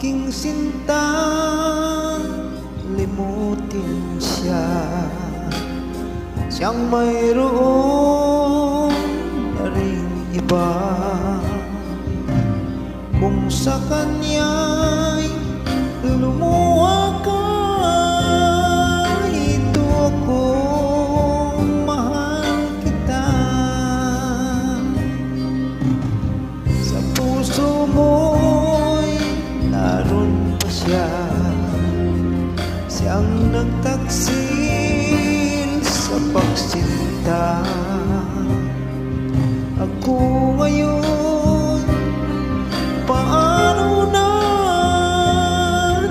aking sinta, limutin siya. Siyang mayroon na ring iba. Kung sa kanya'y lumuha ka, ito akong mahal kita. Sa puso mo'y naroon pa siya, siyang nagtaksil sa pagsinta. Ako ngayon, paano na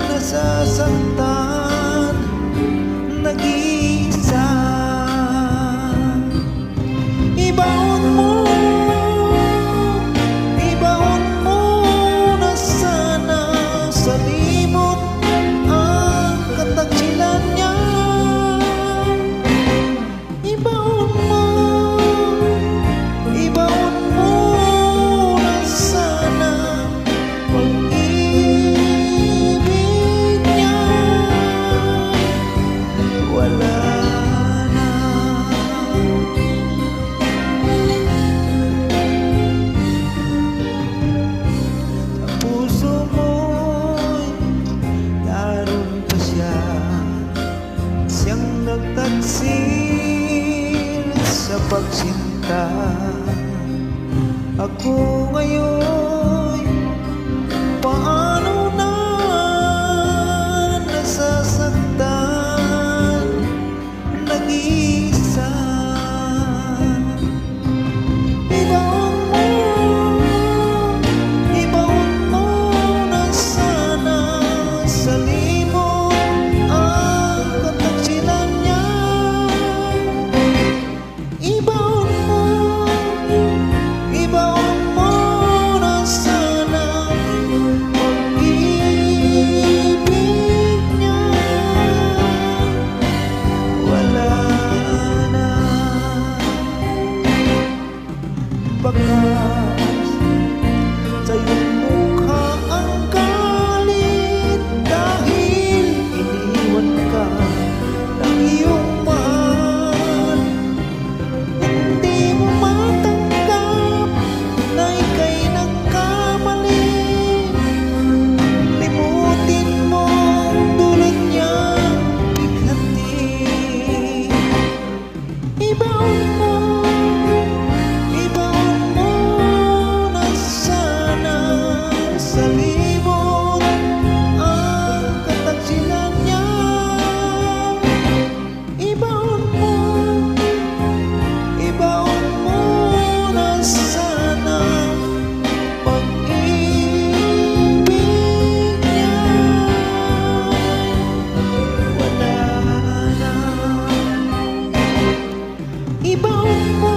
nasasaktan, nag-iisa. Ibaon mo na sana sa limot ang kataksilan niya. Ibaon mo na sana pag-ibig niya. Wala na. Sa puso mo'y naroon pa siya, siyang nagtaksil sa pagsinta. Ako ngayon, paano na nasasaktan, nag-iisa. Ibaon mo na sana sa limot ang kataksilan niya. Ibaon mo na sana pag-ibig niya. Wala na. Bakas sa iyong mukha ang galit, dahil iniwan ka ng iyong mahal. Hindi mo matanggap na ika'y nagkamali. Limutin mo dulot niyang bighati. Ibaon mo na sana sa limot ang kataksilan niya. Ibaon mo na sana pag-ibig niya. Wala na. Ibaon mo